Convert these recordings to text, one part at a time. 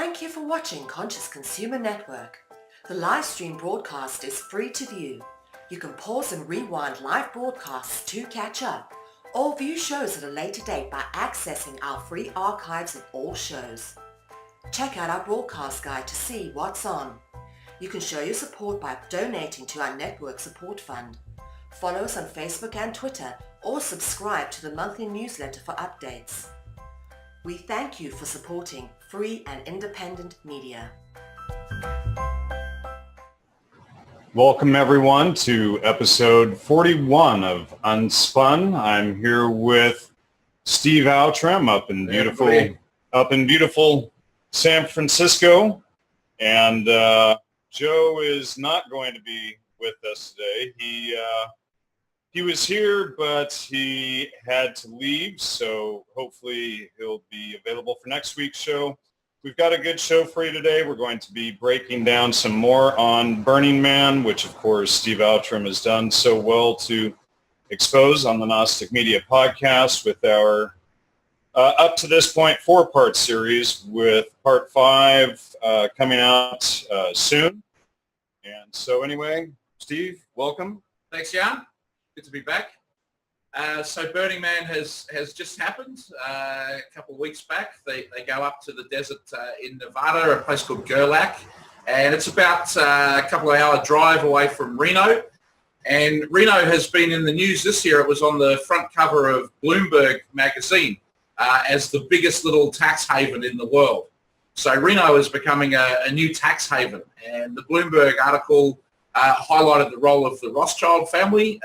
Thank you for watching Conscious Consumer Network. The live stream broadcast is free to view. You can pause and rewind live broadcasts to catch up, or view shows at a later date by accessing our free archives of all shows. Check out our broadcast guide to see what's on. You can show your support by donating to our network support fund. Follow us on Facebook and Twitter, or subscribe to the monthly newsletter for updates. We thank you for supporting free and independent media. Welcome everyone to episode 41 of UnSpun. I'm here with Steve Outtrim up in beautiful San Francisco, and Joe is not going to be with us today. He was here, but he had to leave, so hopefully he'll be available for next week's show. We've got a good show for you today. We're going to be breaking down some more on Burning Man, which of course Steve Outtrim has done so well to expose on the Gnostic Media podcast with our up to this point 4-part series, with part 5 coming out soon. And so anyway, Steve, welcome. Thanks, Jan. Good to be back. So Burning Man has just happened a couple of weeks back. They go up to the desert in Nevada, a place called Gerlach, and it's about a couple of hour drive away from Reno. And Reno has been in the news this year. It was on the front cover of Bloomberg magazine as the biggest little tax haven in the world. So Reno is becoming a new tax haven, and the Bloomberg article highlighted the role of the Rothschild family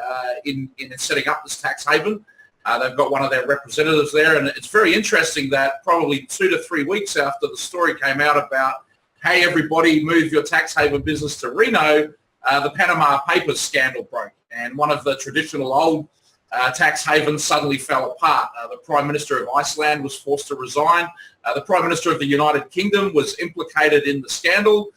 in setting up this tax haven. They've got one of their representatives there, and it's very interesting that probably 2 to 3 weeks after the story came out about, hey, everybody, move your tax haven business to Reno, the Panama Papers scandal broke, and one of the traditional old tax havens suddenly fell apart. The Prime Minister of Iceland was forced to resign. The Prime Minister of the United Kingdom was implicated in the scandal.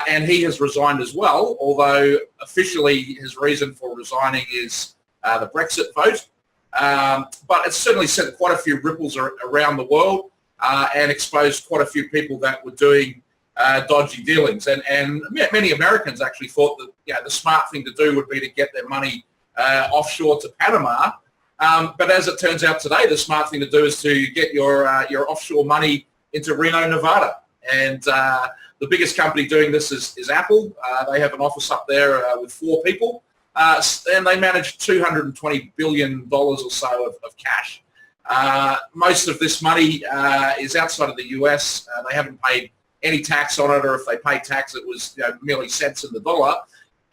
And he has resigned as well, although officially his reason for resigning is the Brexit vote. But it's certainly sent quite a few ripples around the world and exposed quite a few people that were doing dodgy dealings. And many Americans actually thought that the smart thing to do would be to get their money offshore to Panama. But as it turns out today, the smart thing to do is to get your offshore money into Reno, Nevada. And the biggest company doing this is Apple. They have an office up there with 4 people, and they manage $220 billion or so of cash. Most of this money is outside of the US. They haven't paid any tax on it, or if they pay tax, it was merely cents in the dollar.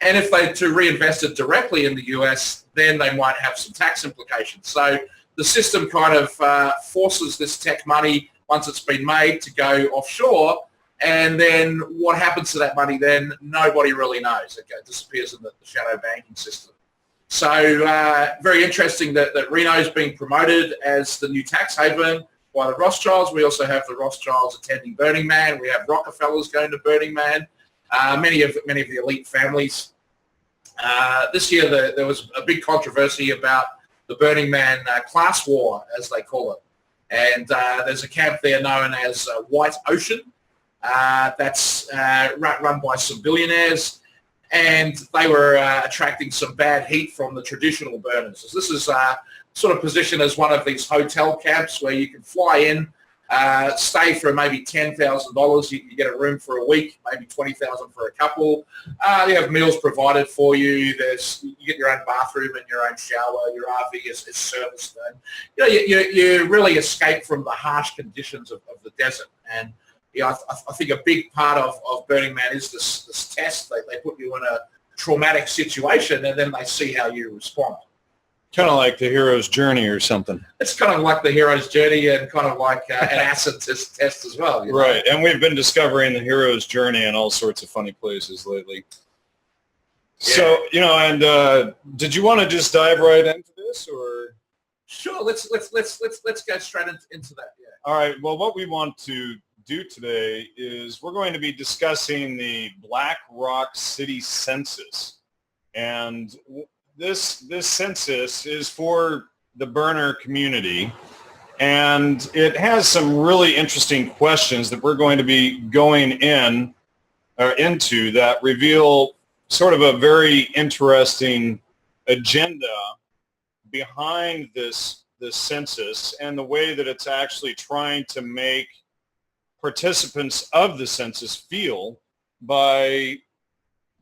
And if they to reinvest it directly in the US, then they might have some tax implications. So the system kind of forces this tech money, once it's been made, to go offshore. And then what happens to that money then, nobody really knows. It disappears in the shadow banking system. So very interesting that Reno's being promoted as the new tax haven by the Rothschilds. We also have the Rothschilds attending Burning Man. We have Rockefellers going to Burning Man, many of the elite families. This year there was a big controversy about the Burning Man class war, as they call it. And there's a camp there known as White Ocean. That's run by some billionaires, and they were attracting some bad heat from the traditional burners. So this is sort of positioned as one of these hotel camps where you can fly in, stay for maybe $10,000. You get a room for a week, maybe $20,000 for a couple. They have meals provided for you. You get your own bathroom and your own shower. Your RV is serviced. And, you really escape from the harsh conditions of the desert. And I think a big part of Burning Man is this test. They put you in a traumatic situation, and then they see how you respond. Kind of like the hero's journey or something. It's kind of like the hero's journey, and kind of like an acid test as well. Right, and we've been discovering the hero's journey in all sorts of funny places lately. Yeah. So, and did you want to just dive right into this, or? Sure, let's go straight into that. Yeah. All right. Well, what we want to do today is we're going to be discussing the Black Rock City Census, and this census is for the burner community, And it has some really interesting questions that we're going to be going into that reveal sort of a very interesting agenda behind this census and the way that it's actually trying to make participants of the census feel by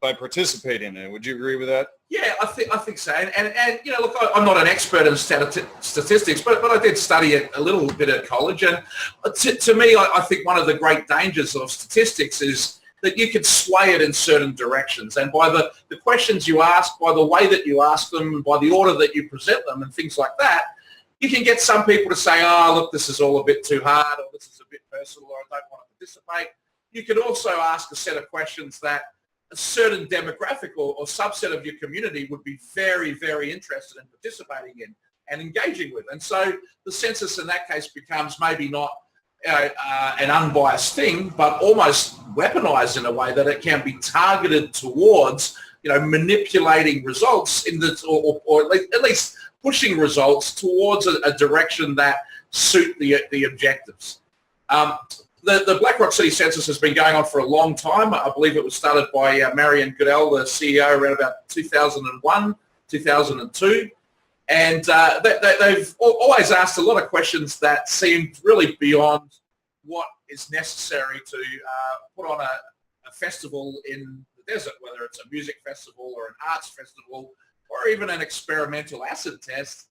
participating in it. Would you agree with that? Yeah, I think so. And you know, look, I'm not an expert in statistics, but I did study a little bit at college. And to me, I think one of the great dangers of statistics is that you can sway it in certain directions. And by the questions you ask, by the way that you ask them, by the order that you present them and things like that, you can get some people to say, oh, look, this is all a bit too hard, or this is a bit personal, or I don't want to participate. You could also ask a set of questions that a certain demographic or subset of your community would be very, very interested in participating in and engaging with. And so the census in that case becomes maybe not an unbiased thing, but almost weaponized in a way that it can be targeted towards, manipulating results or at least pushing results towards a direction that suit the objectives. The Black Rock City Census has been going on for a long time. I believe it was started by Marion Goodell, the CEO, around about 2001, 2002. And they've always asked a lot of questions that seemed really beyond what is necessary to put on a festival in the desert, whether it's a music festival or an arts festival or even an experimental acid test.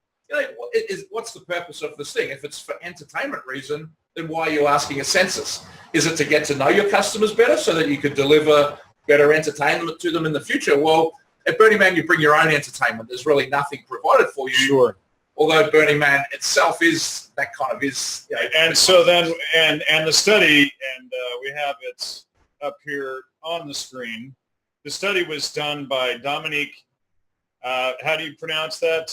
What's the purpose of this thing? If it's for entertainment reason, then why are you asking a census? Is it to get to know your customers better so that you could deliver better entertainment to them in the future? Well, at Burning Man, you bring your own entertainment. There's really nothing provided for you. Sure. Although Burning Man itself is that kind of is. And so then, and the study, and we have it up here on the screen. The study was done by Dominique. How do you pronounce that?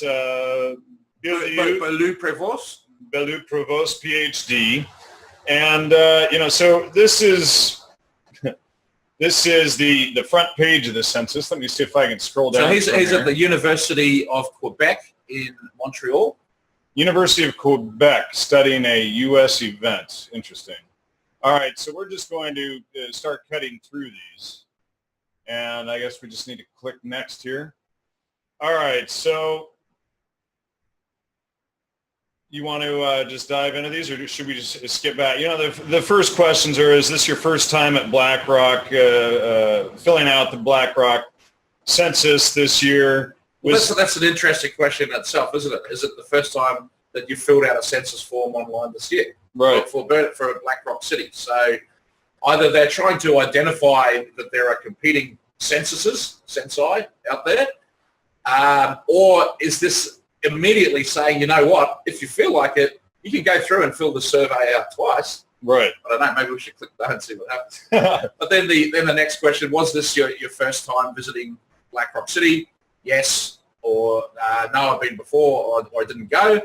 Bellew-Prevost. Bellew-Prevost, PhD. And, so this is the front page of the census. Let me see if I can scroll down. So he's at the University of Quebec in Montreal. University of Quebec, studying a U.S. event. Interesting. All right, so we're just going to start cutting through these. And I guess we just need to click next here. All right, so you want to just dive into these, or should we just skip back? The first questions are, is this your first time at Black Rock, filling out the Black Rock census this year? That's an interesting question in itself, isn't it? Is it the first time that you filled out a census form online this year? Right. For Black Rock City. So either they're trying to identify that there are competing censi out there, or is this immediately saying, you know what, if you feel like it, you can go through and fill the survey out twice. Right. I don't know, maybe we should click that and see what happens. But then the next question, was this your first time visiting Black Rock City? Yes, or no, I've been before, or I didn't go.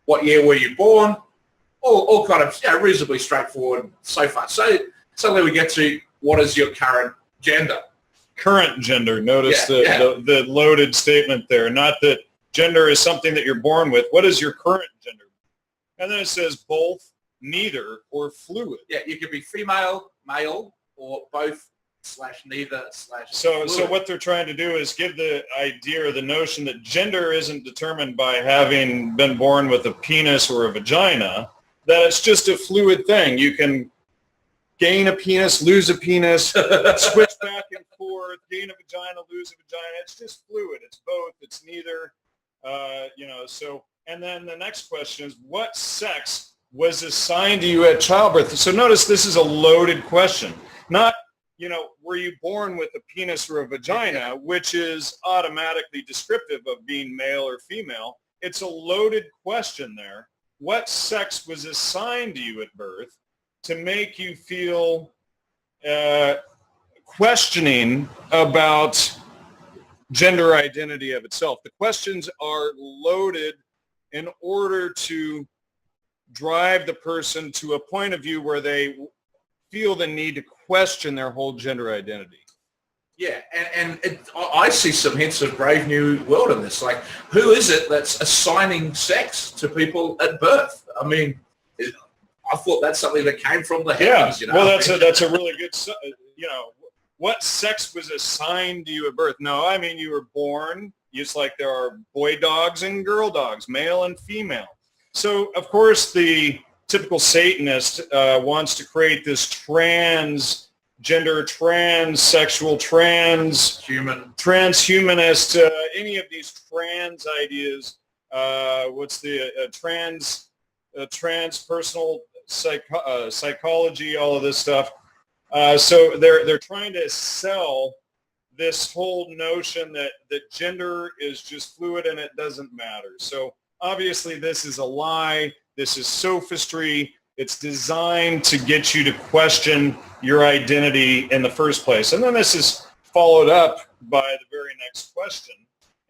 What year were you born? All kind of reasonably straightforward so far. So suddenly we get to, what is your current gender? Current gender. Notice the loaded statement there. Not that gender is something that you're born with. What is your current gender? And then it says both, neither, or fluid. Yeah, you could be female, male, or both / neither / So fluid. what they're trying to do is give the idea or the notion that gender isn't determined by having been born with a penis or a vagina, that it's just a fluid thing. You can gain a penis, lose a penis, switch back and forth, gain a vagina, lose a vagina. It's just fluid. It's both. It's neither. So, and then the next question is, what sex was assigned to you at childbirth? So notice this is a loaded question. Not, were you born with a penis or a vagina, which is automatically descriptive of being male or female. It's a loaded question there. What sex was assigned to you at birth to make you feel questioning about gender identity of itself? The questions are loaded in order to drive the person to a point of view where they feel the need to question their whole gender identity. Yeah, I see some hints of Brave New World in this. Like, who is it that's assigning sex to people at birth? I mean, I thought that's something that came from the heavens. Yeah, well, that's a really good, what sex was assigned to you at birth? No, I mean, you were born just like there are boy dogs and girl dogs, male and female. So, of course, the typical Satanist wants to create this transgender, transsexual, transhumanist, any of these trans ideas. What's the transpersonal psychology, all of this stuff. So they're trying to sell this whole notion that gender is just fluid and it doesn't matter. So obviously this is a lie. This is sophistry. It's designed to get you to question your identity in the first place. And then this is followed up by the very next question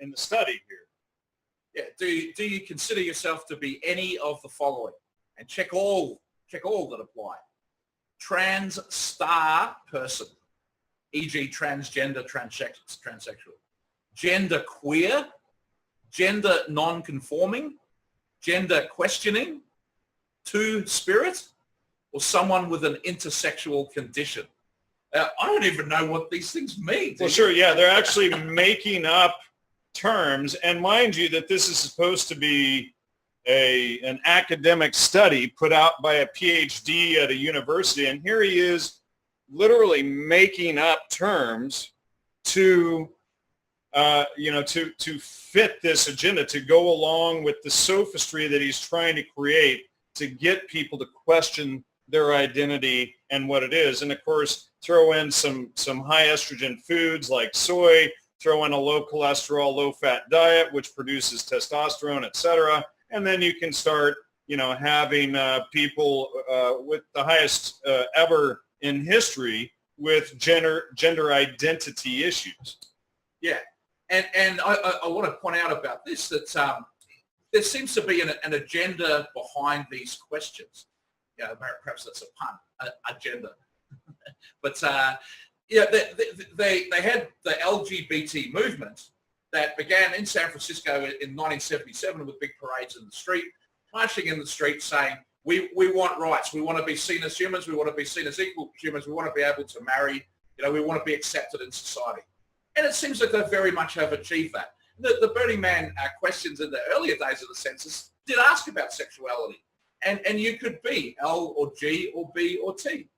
in the study here. Yeah. Do you consider yourself to be any of the following? And check all that apply. Trans star person, e.g. transgender, transsexual. Gender queer, gender non-conforming, gender questioning, two-spirit, or someone with an intersexual condition. I don't even know what these things mean. Well, sure, yeah, they're actually making up terms, and mind you that this is supposed to be an academic study put out by a PhD at a university, and here he is literally making up terms to fit this agenda, to go along with the sophistry that he's trying to create to get people to question their identity and what it is. And of course, throw in some high estrogen foods like soy, throw in a low cholesterol, low fat diet, which produces testosterone, etc. And then you can start, having people with the highest ever in history with gender identity issues. Yeah, and I want to point out about this that there seems to be an agenda behind these questions. Yeah, perhaps that's a pun, agenda. But they had the LGBT movement that began in San Francisco in 1977 with big parades in the street, marching in the street saying, we want rights. We want to be seen as humans. We want to be seen as equal humans. We want to be able to marry. We want to be accepted in society. And it seems like they very much have achieved that. The Burning Man questions in the earlier days of the census did ask about sexuality. And you could be L or G or B or T.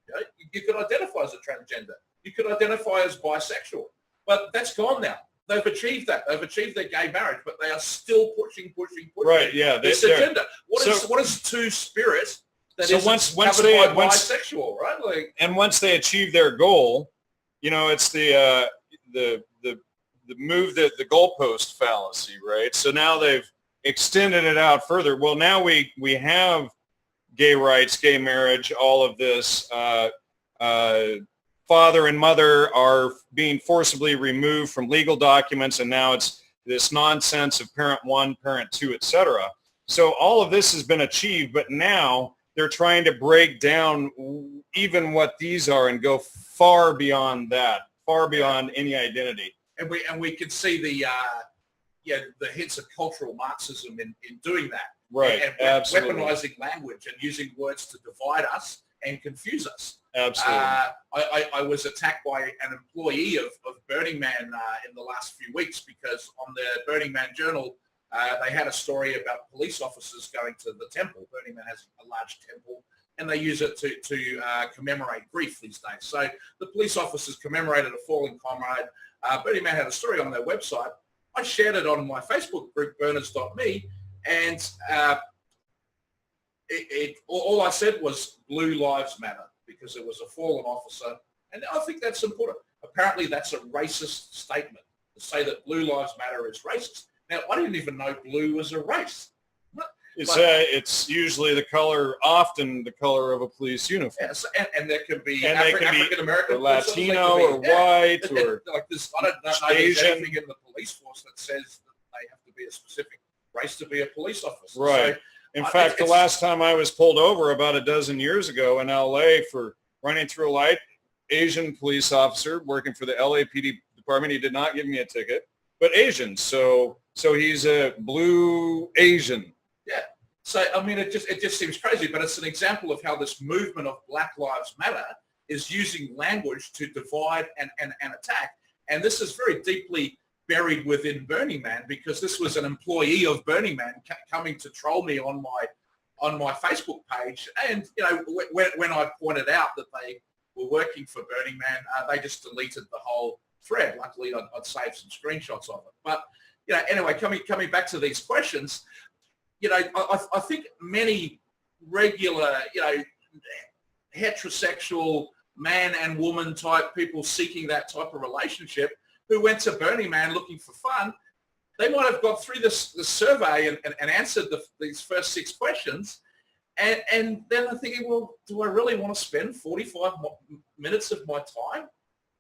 You could identify as a transgender. You could identify as bisexual. But that's gone now. They've achieved that. They've achieved their gay marriage, but they are still pushing. Right, yeah. This agenda. What is two-spirit that is covered by bisexual, right? And once they achieve their goal, it's the the goalpost fallacy, right? So now they've extended it out further. Well, now we have gay rights, gay marriage, all of this. Father and mother are being forcibly removed from legal documents, and now it's this nonsense of parent one, parent two, etc. So all of this has been achieved, but now they're trying to break down even what these are and go far beyond that, far beyond any identity. And we can see the hints of cultural Marxism in doing that. Right, and absolutely. Weaponizing language and using words to divide us and confuse us. Absolutely. I was attacked by an employee of Burning Man in the last few weeks because on the Burning Man Journal, they had a story about police officers going to the temple. Burning Man has a large temple, and they use it to commemorate grief these days. So the police officers commemorated a fallen comrade. Burning Man had a story on their website. I shared it on my Facebook group, burners.me, and all I said was Blue Lives Matter because it was a fallen officer. And I think that's important. Apparently that's a racist statement to say that Blue Lives Matter is racist. Now, I didn't even know blue was a race. It's usually often the color of a police uniform. Yes, and there can be African American, Latino, or white, or like this. I don't know there's anything in the police force that says that they have to be a specific race to be a police officer. Right. So, in fact, the last time I was pulled over about a dozen years ago in LA for running through a light, Asian police officer working for the LAPD department. He did not give me a ticket, but Asian. So he's a blue Asian. Yeah. So, I mean, it just seems crazy, but it's an example of how this movement of Black Lives Matter is using language to divide and attack. And this is very deeply buried within Burning Man, because this was an employee of Burning Man coming to troll me on my Facebook page. And, you know, when I pointed out that they were working for Burning Man, they just deleted the whole thread. Luckily, I'd saved some screenshots of it. But, you know, anyway, coming back to these questions, you know, I think many regular, you know, heterosexual man and woman type people seeking that type of relationship who went to Burning Man looking for fun, they might have got through this survey and answered these first 6 questions. And then I'm thinking, well, do I really want to spend 45 minutes of my time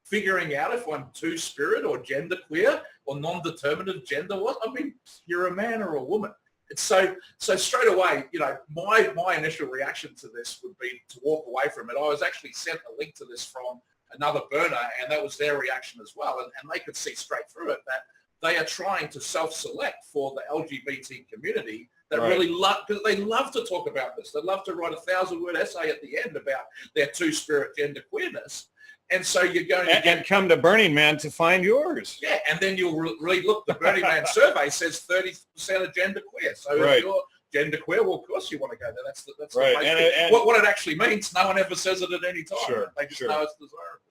figuring out if I'm two-spirit or genderqueer or non-determinative gender? What? I mean, you're a man or a woman. It's so straight away, you know, my initial reaction to this would be to walk away from it. I was actually sent a link to this from another burner, and that was their reaction as well. And they could see straight through it that they are trying to self-select for the LGBT community that really love, because they love to talk about this. They love to write a 1,000-word essay at the end about their two-spirit gender queerness. And so you're going to and come to Burning Man to find yours. Yeah, and then you'll really look. The Burning Man survey says 30% are genderqueer. So if you're genderqueer, well, of course you want to go there. That's the right. And what it actually means, no one ever says it at any time. Sure, they just know it's desirable.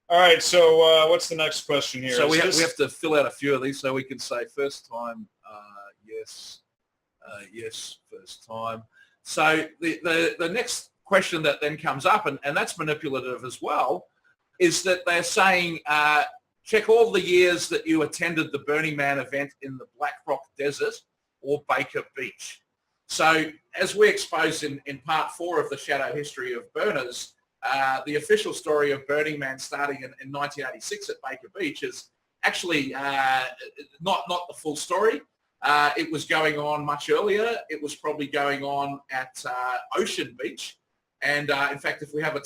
All right, so what's the next question here? So we have to fill out a few of these so we can say first time, yes, yes, first time. So the next question that then comes up, and that's manipulative as well, is that they're saying, check all the years that you attended the Burning Man event in the Black Rock Desert or Baker Beach. So as we exposed in part 4 of the Shadow History of Burners, the official story of Burning Man starting in 1986 at Baker Beach is actually not the full story. It was going on much earlier. It was probably going on at Ocean Beach. And in fact, if we have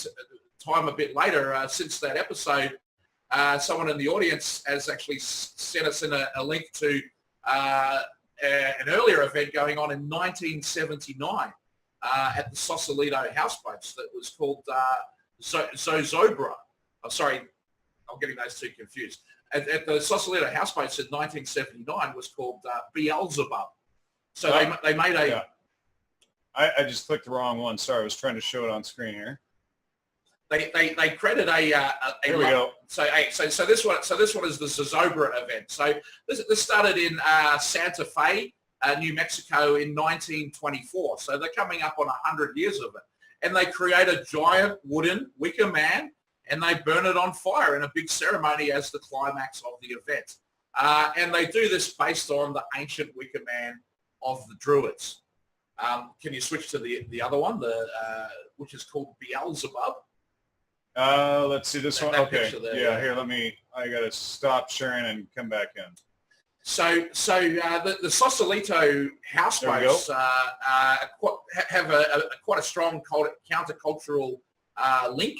time a bit later, since that episode, someone in the audience has actually sent us in a link to an earlier event going on in 1979 at the Sausalito houseboats that was called Zozobra. I'm sorry, I'm getting those two confused. At the Sausalito houseboats in 1979 was called Beelzebub. So they made a... Yeah. I just clicked the wrong one. Sorry, I was trying to show it on screen here. They created Here we go. So this one is the Zozobra event. So this started in Santa Fe, New Mexico in 1924. So they're coming up on 100 years of it. And they create a giant wooden wicker man and they burn it on fire in a big ceremony as the climax of the event. And they do this based on the ancient wicker man of the Druids. Can you switch to the other one, which is called Beelzebub? Let's see this one. Okay. There, yeah, here, I got to stop sharing and come back in. So the Sausalito houseboats have quite a strong countercultural link.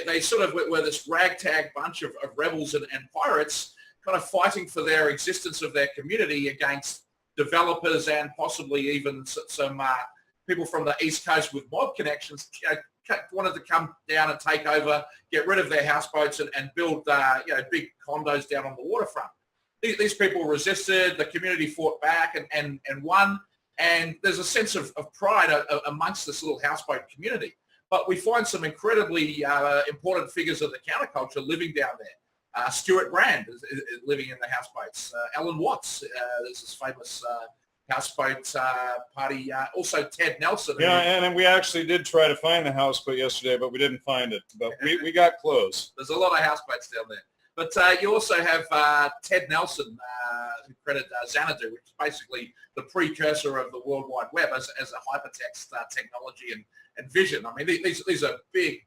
They sort of were this ragtag bunch of rebels and pirates kind of fighting for their existence of their community against developers and possibly even some people from the East Coast with mob connections, wanted to come down and take over, get rid of their houseboats and build big condos down on the waterfront. These people resisted, the community fought back and won, and there's a sense of pride amongst this little houseboat community. But we find some incredibly important figures of the counterculture living down there. Stuart Brand is living in the houseboats. Alan Watts, there's this famous houseboat party. Also Ted Nelson. Yeah, and we actually did try to find the houseboat yesterday, but we didn't find it. But we got close. There's a lot of houseboats down there. But you also have Ted Nelson, who created Xanadu, which is basically the precursor of the World Wide Web as a hypertext technology and vision. I mean, these are big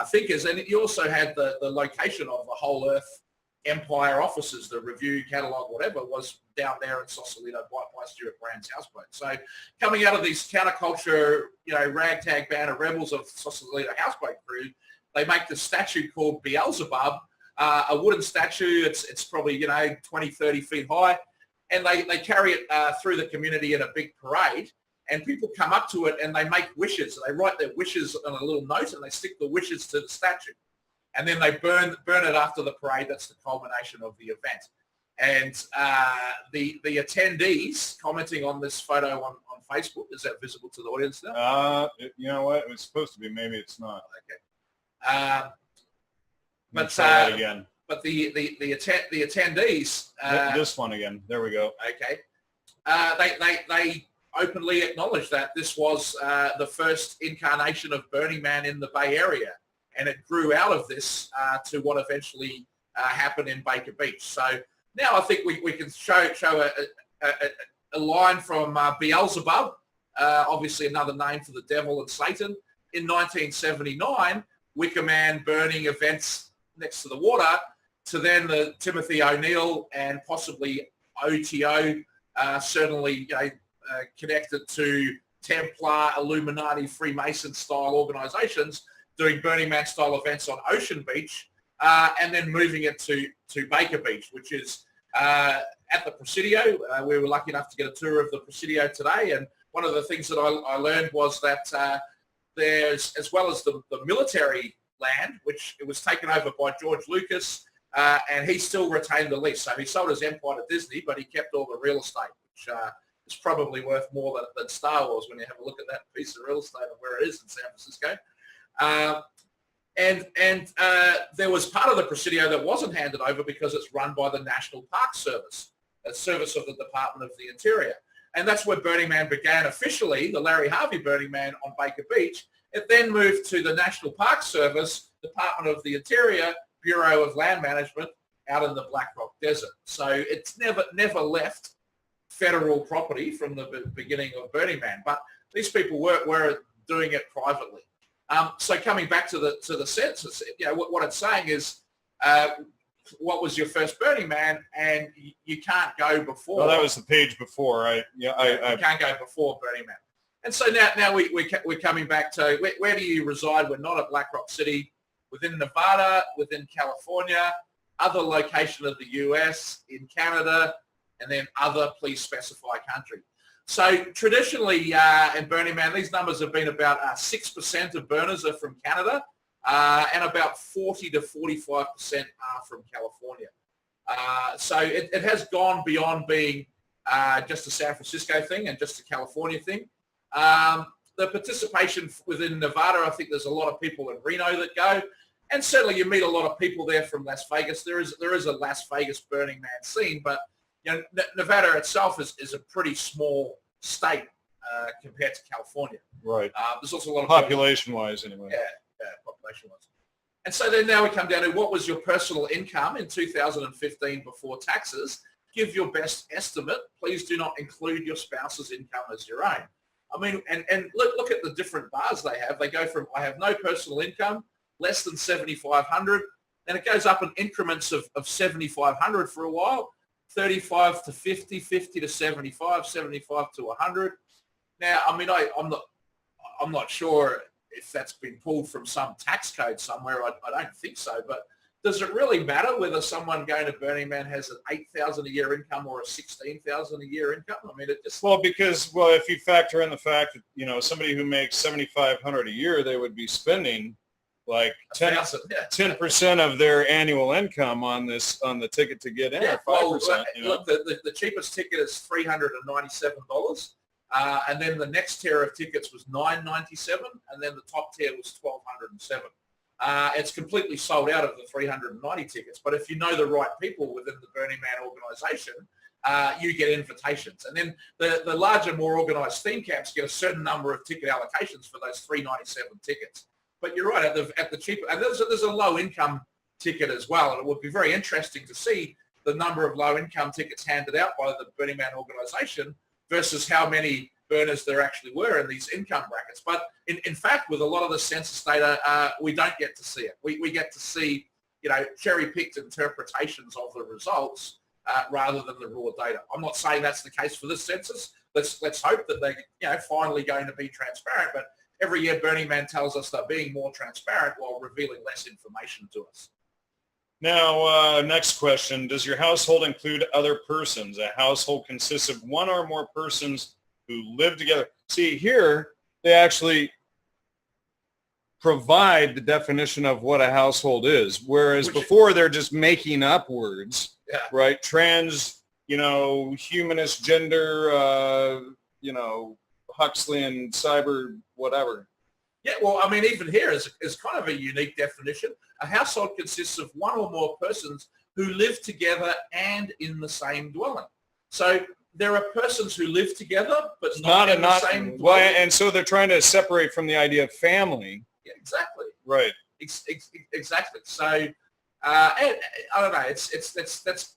thinkers. And you also had the location of the Whole Earth Empire offices, the review, catalogue, whatever, was down there in Sausalito by Stuart Brand's houseboat. So coming out of these counterculture, ragtag band of rebels of Sausalito houseboat crew, they make this statue called Beelzebub, a wooden statue. It's probably, 20, 30 feet high. And they carry it through the community in a big parade. And people come up to it and they make wishes. They write their wishes on a little note and they stick the wishes to the statue. And then they burn it after the parade. That's the culmination of the event. And the attendees commenting on this photo on Facebook, is that visible to the audience now? You know what? It was supposed to be. Maybe it's not. Okay. But try that again. But the attendees. This one again. There we go. Okay. They openly acknowledged that this was the first incarnation of Burning Man in the Bay Area, and it grew out of this to what eventually happened in Baker Beach. So now I think we can show a line from Beelzebub, obviously another name for the devil and Satan. In 1979, Wicker Man burning events next to the water, to then the Timothy O'Neill and possibly OTO, certainly connected to Templar, Illuminati, Freemason style organisations, doing Burning Man style events on Ocean Beach, and then moving it to Baker Beach, which is at the Presidio. We were lucky enough to get a tour of the Presidio today, and one of the things that I learned was that there's, as well as the military land, which it was taken over by George Lucas, and he still retained the lease. So he sold his empire to Disney, but he kept all the real estate, which is probably worth more than Star Wars when you have a look at that piece of real estate and where it is in San Francisco. And there was part of the Presidio that wasn't handed over because it's run by the National Park Service, a service of the Department of the Interior. And that's where Burning Man began officially, the Larry Harvey Burning Man on Baker Beach. It then moved to the National Park Service, Department of the Interior, Bureau of Land Management out in the Black Rock Desert. So it's never left federal property from the beginning of Burning Man. But these people were doing it privately. So coming back to the census, what it's saying is, what was your first Burning Man? And you can't go before. Well, that was the page before, right? You can't go before Burning Man. And so now we're coming back to where do you reside? We're not at Black Rock City, within Nevada, within California, other location of the US, in Canada, and then other, please specify country. So traditionally in Burning Man, these numbers have been about 6% of burners are from Canada, and about 40 to 45% are from California. So it has gone beyond being just a San Francisco thing and just a California thing. The participation within Nevada, I think there's a lot of people in Reno that go, and certainly you meet a lot of people there from Las Vegas. There is a Las Vegas Burning Man scene, but Nevada itself is a pretty small state compared to California. Right. There's also a lot of population-wise, anyway. Yeah, population-wise. And so then now we come down to what was your personal income in 2015 before taxes? Give your best estimate. Please do not include your spouse's income as your own. I mean, and look at the different bars they have. They go from I have no personal income, less than 7,500, then it goes up in increments of 7,500 for a while, 35 to 50, 50 to 75, 75 to 100. Now, I mean, I'm not sure if that's been pulled from some tax code somewhere. I don't think so. But does it really matter whether someone going to Burning Man has an $8,000 a year income or a $16,000 a year income? I mean, it just because if you factor in the fact that somebody who makes $7,500 a year, they would be spending like 10% of their annual income on the ticket to get in, or 5%. Look, the cheapest ticket is $397, and then the next tier of tickets was $997, and then the top tier was $1,207. It's completely sold out of the 390 tickets, but if you know the right people within the Burning Man organisation, you get invitations. And then the larger, more organised theme camps get a certain number of ticket allocations for those 397 tickets. But you're right, at the cheaper, and there's a low income ticket as well, and it would be very interesting to see the number of low income tickets handed out by the Burning Man organisation versus how many burners there actually were in these income brackets. But in fact, with a lot of the census data, we don't get to see it. We get to see, cherry-picked interpretations of the results rather than the raw data. I'm not saying that's the case for this census. Let's hope that they're finally going to be transparent. But every year Burning Man tells us they're being more transparent while revealing less information to us. Now, next question. Does your household include other persons? A household consists of one or more persons who live together. See, here they actually provide the definition of what a household is, whereas before they're just making up words, right? Trans, humanist, gender, Huxley cyber, whatever. Yeah, well, I mean, even here is kind of a unique definition. A household consists of one or more persons who live together and in the same dwelling. So there are persons who live together, but not in the same dwelling. Well, and so they're trying to separate from the idea of family. Yeah, exactly. Right. Exactly. So, and I don't know. That's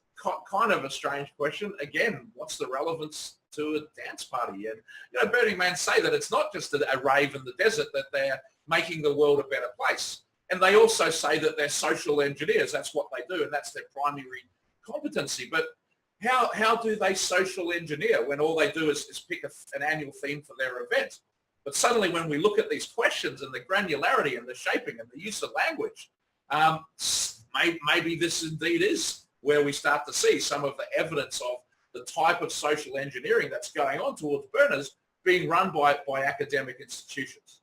kind of a strange question. Again, what's the relevance to a dance party? And Burning Man say that it's not just a rave in the desert, that they're making the world a better place. And they also say that they're social engineers. That's what they do, and that's their primary competency. But how do they social engineer when all they do is pick an annual theme for their event? But suddenly when we look at these questions and the granularity and the shaping and the use of language, maybe this indeed is where we start to see some of the evidence of the type of social engineering that's going on towards burners being run by academic institutions.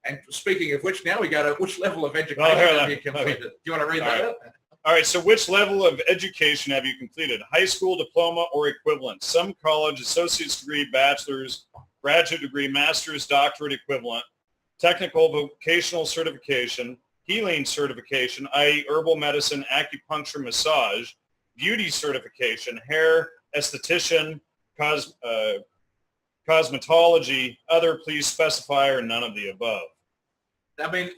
And speaking of which, now we go to which level of education have you completed? Do you want to read that out? All right, so which level of education have you completed? High school, diploma, or equivalent? Some college, associate's degree, bachelor's, graduate degree, master's, doctorate equivalent, technical vocational certification, healing certification, i.e. herbal medicine, acupuncture, massage, beauty certification, hair, esthetician, cosmetology, other, please specify, or none of the above. I mean,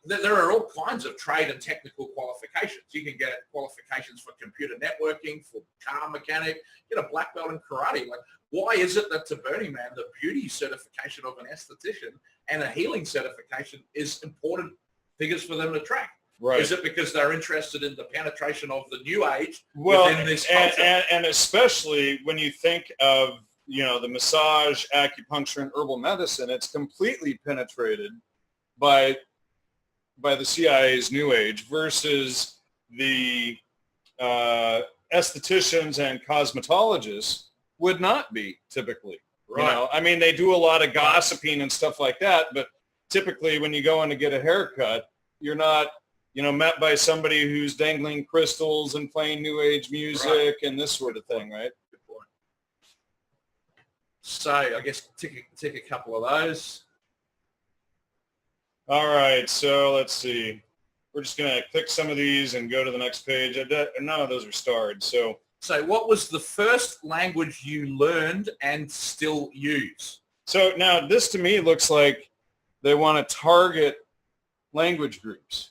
there are all kinds of trade and technical qualifications. You can get qualifications for computer networking, for car mechanic, get a black belt in karate. Like, why is it that to Burning Man, the beauty certification of an esthetician and a healing certification is important figures for them to track? Right. Is it because they're interested in the penetration of the new age within this culture? And especially when you think of, the massage, acupuncture, and herbal medicine, it's completely penetrated by the CIA's new age versus the estheticians and cosmetologists would not be typically. Right. I mean, they do a lot of gossiping and stuff like that, but typically when you go in to get a haircut, you're not met by somebody who's dangling crystals and playing new age music and this sort of thing, right? Good point. So I guess tick a couple of those. All right, so let's see. We're just going to click some of these and go to the next page. None of those are starred. So what was the first language you learned and still use? So now this to me looks like they want to target language groups.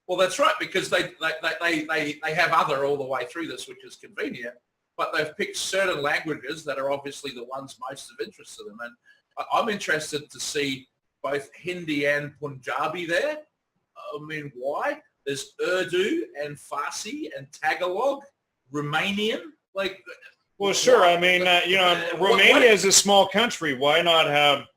Well, that's right, because they have other all the way through this, which is convenient, but they've picked certain languages that are obviously the ones most of interest to them. And I'm interested to see both Hindi and Punjabi there. I mean, why? There's Urdu and Farsi and Tagalog, Romanian. Well, sure. I mean, Romania is a small country. Why not have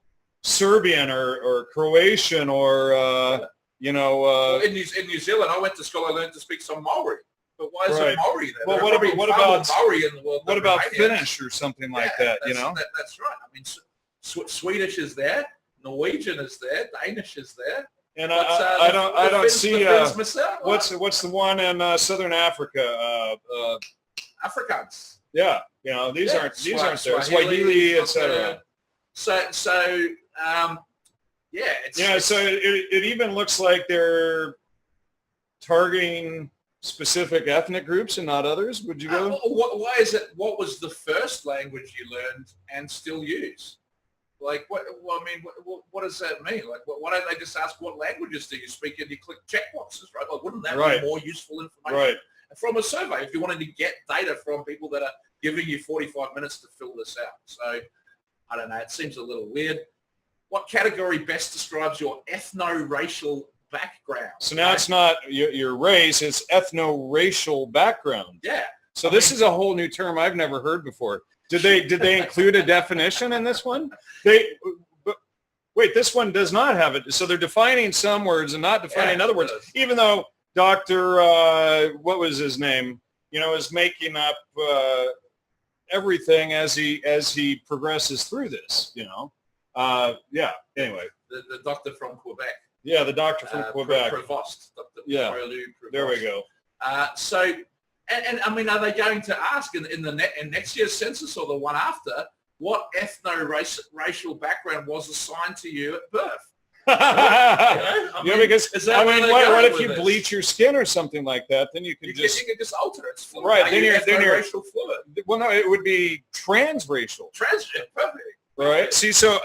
Serbian or Croatian or well, in New Zealand, I went to school. I learned to speak some Maori. But why is it Maori there? Well, what about Maori in the world? What about Finnish or something like that? That's right. I mean, Swedish is there, Norwegian is there, Danish is there. And I don't see what's the one in Southern Africa? Afrikaans. Yeah, these aren't there. Swahili, etc. So it even looks like they're targeting specific ethnic groups and not others. Would you go? Why is it? What was the first language you learned and still use? What does that mean? Why don't they just ask what languages do you speak and you click checkboxes, right? Wouldn't that be more useful information? Right. From a survey, if you wanted to get data from people that are giving you 45 minutes to fill this out. So, I don't know. It seems a little weird. What category best describes your ethno-racial background? So now it's not your race, it's ethno-racial background. Yeah. So this is a whole new term I've never heard before. Did they include a definition in this one? wait, this one does not have it. So they're defining some words and not defining other words, even though Dr. What was his name? Is making up everything as he progresses through this. Yeah. Anyway, the doctor from Quebec. Yeah, the doctor from Quebec. Provost. Dr. Yeah. There we go. So, and I mean, are they going to ask in next year's census or the one after what ethno-racial background was assigned to you at birth? Because what if you bleach your skin or something like that? Then you can just alter it. It's fluid. Right. Then you're racial fluid. Well, no, it would be transracial. Perfect. Right. See, so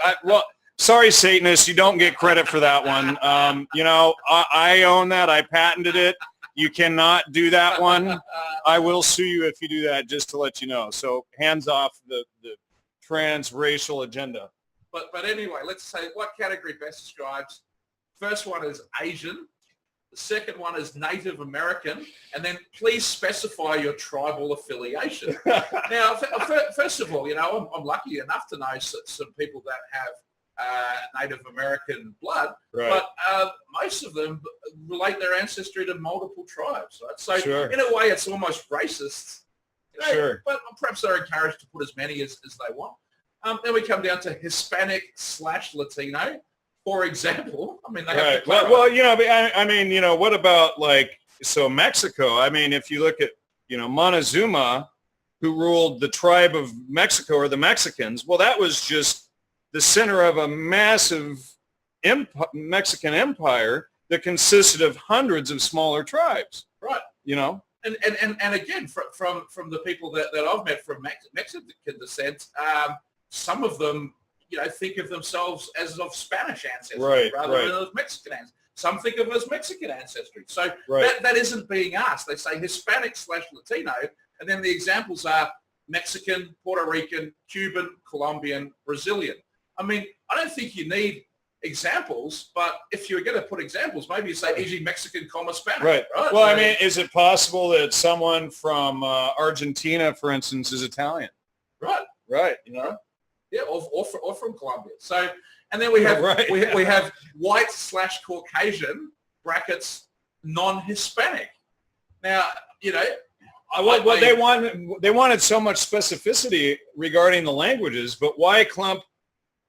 sorry, Satanists, you don't get credit for that one. I own that. I patented it. You cannot do that one. I will sue you if you do that, just to let you know. So hands off the transracial agenda. But anyway, let's say what category best describes. First one is Asian. The second one is Native American. And then please specify your tribal affiliation. Now, first of all, I'm lucky enough to know some people that have Native American blood, right. But most of them relate their ancestry to multiple tribes, right? So sure. In a way, it's almost racist. Sure. But perhaps they're encouraged to put as many as they want. Then we come down to Hispanic/Latino, for example. I mean, they have to well, what about Mexico? I mean, if you look at, Montezuma, who ruled the tribe of Mexico or the Mexicans, well, that was just the center of a massive Mexican empire that consisted of hundreds of smaller tribes. Right. And again, from the people that I've met from Mexican descent, some of them, think of themselves as of Spanish ancestry rather than of Mexican ancestry. Some think of as Mexican ancestry. So that isn't being asked. They say Hispanic/Latino, and then the examples are Mexican, Puerto Rican, Cuban, Colombian, Brazilian. I mean, I don't think you need examples, but if you're going to put examples, maybe you say e.g. Mexican, Spanish. Right. Well, I mean, is it possible that someone from Argentina, for instance, is Italian? Right. Right. Yeah, or from Colombia. So, and then we have we have white/Caucasian brackets non-Hispanic. Now, they wanted so much specificity regarding the languages, but why clump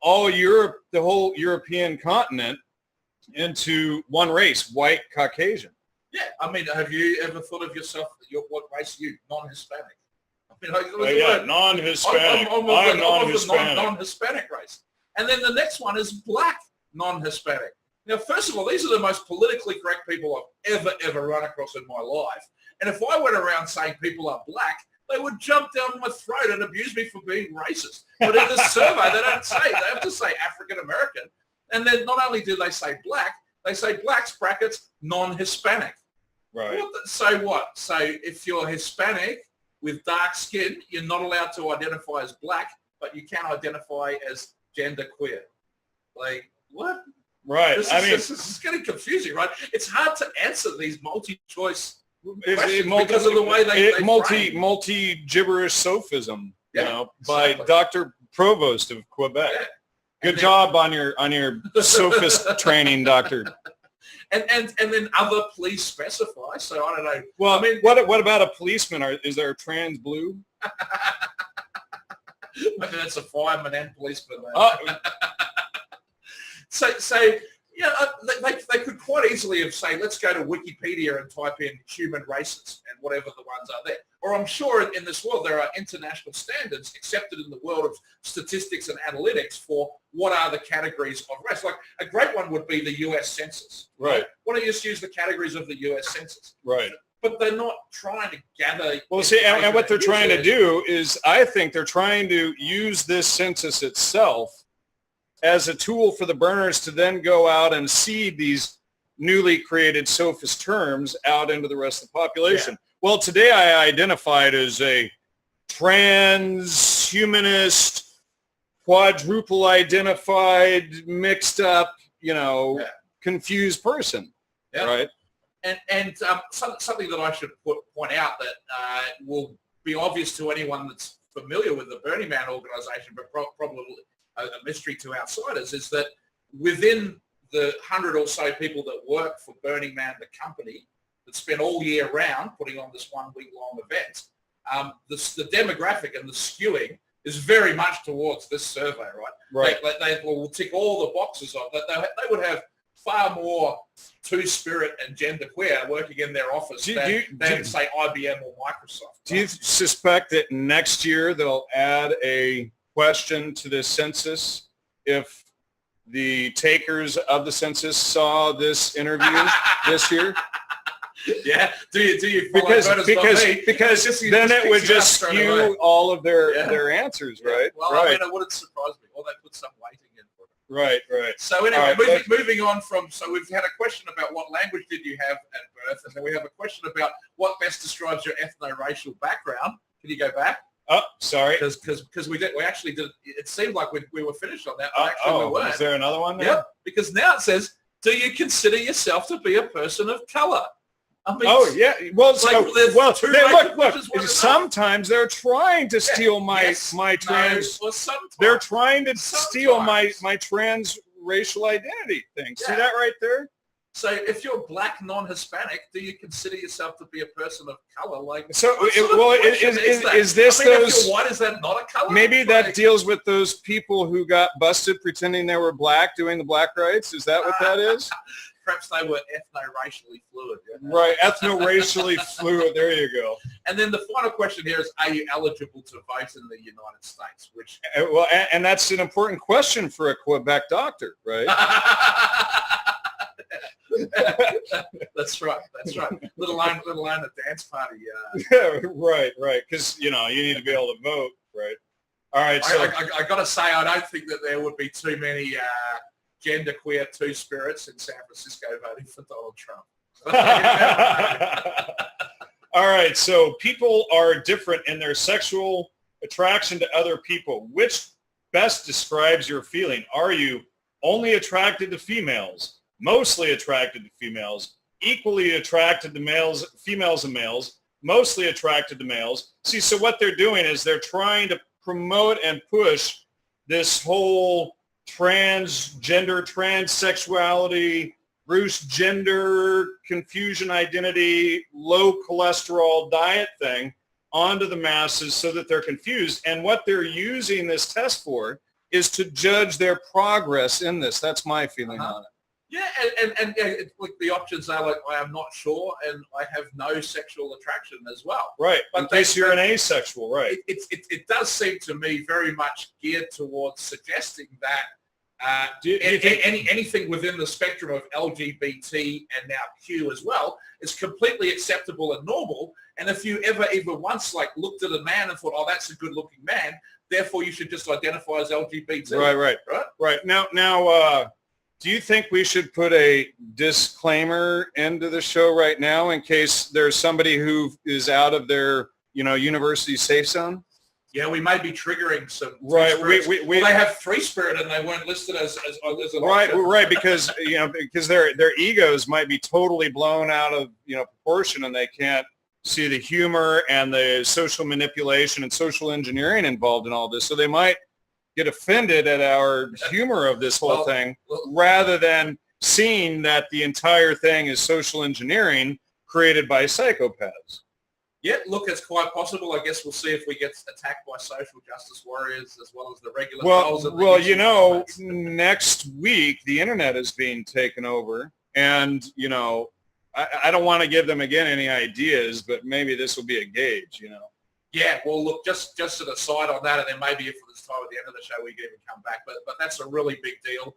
all Europe, the whole European continent, into one race, white Caucasian? Yeah, I mean, have you ever thought of yourself? What race are you? Non-Hispanic. Non-Hispanic. I'm non-Hispanic. Non-Hispanic race. And then the next one is black non-Hispanic. Now, first of all, these are the most politically correct people I've ever run across in my life. And if I went around saying people are black, they would jump down my throat and abuse me for being racist. But in the survey, they have to say African American. And then not only do they say black, they say blacks brackets non-Hispanic. Right. So what? So if you're Hispanic with dark skin, you're not allowed to identify as black, but you can identify as genderqueer. What? Right. This is getting confusing, right? It's hard to answer these multi-choice questions because of the way they multi-gibberish sophism, by Dr. Provost of Quebec. Yeah. Good job on your sophist training, Doctor. And then other, please specify. So I don't know. Well, I mean, what about a policeman? Is there a trans blue? Maybe that's a fireman and policeman. So they could quite easily have said, let's go to Wikipedia and type in human races and whatever the ones are there. Or I'm sure in this world there are international standards accepted in the world of statistics and analytics for what are the categories of race. Like a great one would be the US Census. Right. Why don't you just use the categories of the US Census? Right. But they're not trying to gather. Well, see, and what they're trying to do is, I think they're trying to use this census itself as a tool for the burners to then go out and seed these newly created sophist terms out into the rest of the population. Yeah. Well, today I identified as a transhumanist, quadruple identified, mixed up, confused person, right? And something that I should point out that will be obvious to anyone that's familiar with the Burning Man organization, but probably a mystery to outsiders, is that within the 100 or so people that work for Burning Man, the company, that spend all year round putting on this 1 week long event, the demographic and the skewing is very much towards this survey, right? Right. They will tick all the boxes on that. They would have far more two-spirit and genderqueer working in their office than say, IBM or Microsoft. Do you suspect that next year they'll add a question to the census if the takers of the census saw this interview this year? Yeah. Do you because then it would just skew all of their answers, right? Well, right. I mean, it wouldn't surprise me. Or they put some weighting in for it. Right. So anyway, right, moving on from, so we've had a question about what language did you have at birth, and then we have a question about what best describes your ethno-racial background. Can you go back? Oh, sorry. Because we actually did. It seemed like we were finished on that, but actually we weren't. Is there another one there? Yep. Because now it says, do you consider yourself to be a person of color? I mean, Well, look. Sometimes they're trying to steal my trans. They're trying to steal my trans racial identity thing. See that right there? So if you're black, non-Hispanic, do you consider yourself to be a person of color? Like, so, is this I mean, those? If you're white, is that not a color? Maybe that deals with those people who got busted pretending they were black doing the black rights. Is that what that is? Perhaps they were ethno-racially fluid. Right, ethno-racially fluid. There you go. And then the final question here is, are you eligible to vote in the United States? Which and that's an important question for a Quebec doctor, right? That's right. Little line at dance party. Right. Because you need to be able to vote, right? All right. So I got to say, I don't think that there would be too many genderqueer two-spirits in San Francisco voting for Donald Trump. All right. So people are different in their sexual attraction to other people. Which best describes your feeling? Are you only attracted to females, mostly attracted to females, equally attracted to females and males, mostly attracted to males? See, so what they're doing is they're trying to promote and push this whole transgender, transsexuality, Bruce gender, confusion identity, low cholesterol diet thing onto the masses so that they're confused. And what they're using this test for is to judge their progress in this. That's my feeling on it. Yeah, and like the options are like, I am not sure, and I have no sexual attraction as well. Right, but in case you're an asexual, right. It does seem to me very much geared towards suggesting that anything within the spectrum of LGBT and now Q as well is completely acceptable and normal. And if you ever even once like looked at a man and thought, oh, that's a good looking man, therefore you should just identify as LGBT. Right. Now, do you think we should put a disclaimer into the show right now in case there's somebody who is out of their, university safe zone? Yeah, we may be triggering some. Right. They have three-spirit and they weren't listed as an right. Because because their egos might be totally blown out of proportion, and they can't see the humor and the social manipulation and social engineering involved in all this. So they might get offended at our humor of this whole thing, rather than seeing that the entire thing is social engineering created by psychopaths. Yeah, look, it's quite possible. I guess we'll see if we get attacked by social justice warriors as well as the regular trolls. Next week the internet is being taken over, and I don't want to give them again any ideas, but maybe this will be a gauge. Yeah, well, look, just an aside on that, and then maybe if this time at the end of the show we can even come back, but that's a really big deal.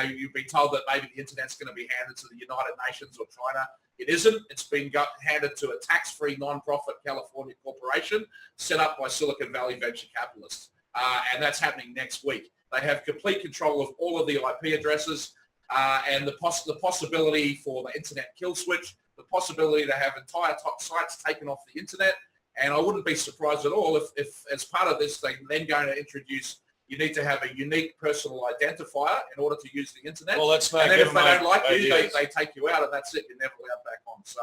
You've been told that maybe the internet's going to be handed to the United Nations or China. It isn't. It's been handed to a tax-free non-profit California corporation set up by Silicon Valley venture capitalists, and that's happening next week. They have complete control of all of the IP addresses and the possibility for the internet kill switch, the possibility to have entire top sites taken off the internet. And I wouldn't be surprised at all if as part of this, they're then going to introduce, You need to have a unique personal identifier in order to use the internet. Well, let's not and then give if they them don't like you, ideas. they take you out, and that's it. You're never allowed back on. So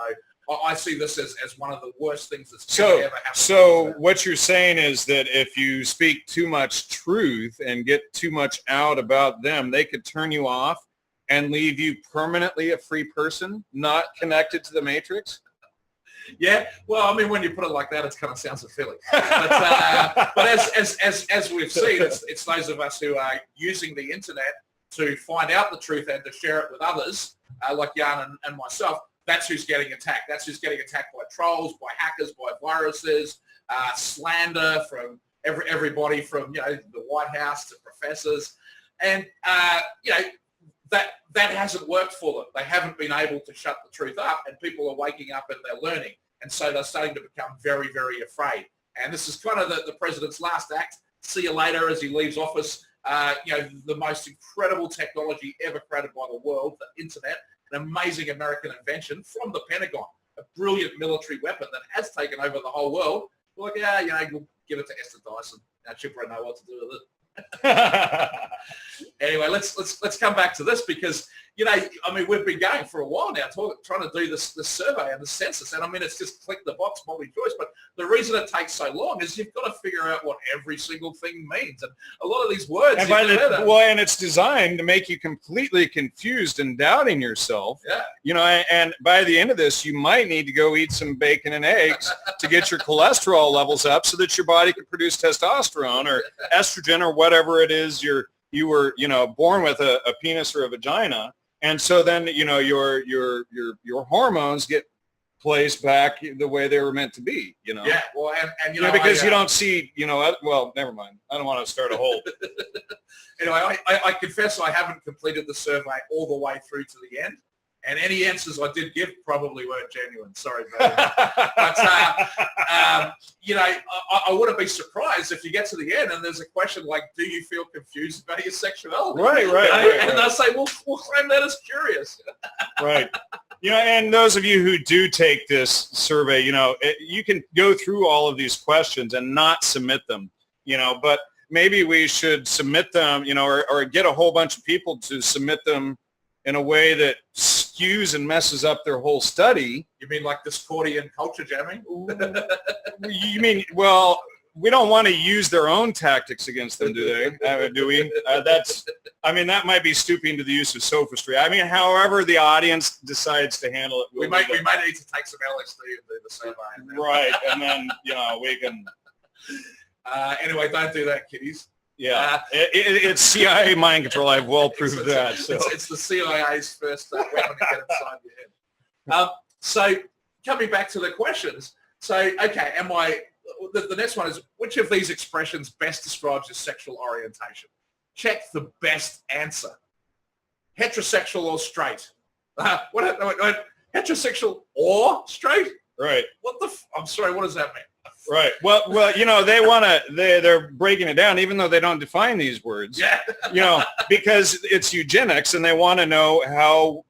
I see this as one of the worst things that's ever happened. So what you're saying is that if you speak too much truth and get too much out about them, they could turn you off and leave you permanently a free person, not connected to the matrix? Yeah, well, I mean, when you put it like that, it kind of sounds appealing. But as we've seen, it's those of us who are using the internet to find out the truth and to share it with others, like Jan and myself. That's who's getting attacked. That's who's getting attacked by trolls, by hackers, by viruses, slander from everybody from the White House to professors, and that hasn't worked for them. They haven't been able to shut the truth up, and people are waking up and they're learning. And so they're starting to become very, very afraid. And this is kind of the president's last act. See you later as he leaves office. The most incredible technology ever created by the world, the internet, an amazing American invention from the Pentagon, a brilliant military weapon that has taken over the whole world. We're like, we'll give it to Esther Dyson. Now she'll probably know what to do with it. Anyway, let's come back to this because we've been going for a while now trying to do this survey and the census, and it's just click the box multi choice. But the reason it takes so long is you've got to figure out what every single thing means, and a lot of these words. And it's designed to make you completely confused and doubting yourself. Yeah. And by the end of this, you might need to go eat some bacon and eggs to get your cholesterol levels up, so that your body can produce testosterone or estrogen or whatever it is you were born with a penis or a vagina. And so then, your hormones get placed back the way they were meant to be, Yeah, well, and because you don't see, well, never mind. I don't want to start a whole. Anyway, I confess I haven't completed the survey all the way through to the end. And any answers I did give probably weren't genuine. Sorry, but I wouldn't be surprised if you get to the end and there's a question like, "Do you feel confused about your sexuality?" Right. And they'll say, "We'll claim that as curious." Right. And those of you who do take this survey, you can go through all of these questions and not submit them, but maybe we should submit them, or get a whole bunch of people to submit them in a way that skews and messes up their whole study. You mean like Discordian culture jamming? You mean, well, we don't want to use their own tactics against them, do they? Do we? That might be stooping to the use of sophistry. However the audience decides to handle it. We might need to take some LSD and do the survey. Right, and then, we can... Anyway, don't do that, kiddies. Yeah, it's CIA mind control. I've well proved that. So it's the CIA's first weapon to get inside your head. So coming back to the questions. So, okay, the next one is, which of these expressions best describes your sexual orientation? Check the best answer. Heterosexual or straight? What? Heterosexual or straight? Right. I'm sorry, what does that mean? Right. Well, they want to, they're breaking it down, even though they don't define these words. Yeah. Because it's eugenics, and they want to know how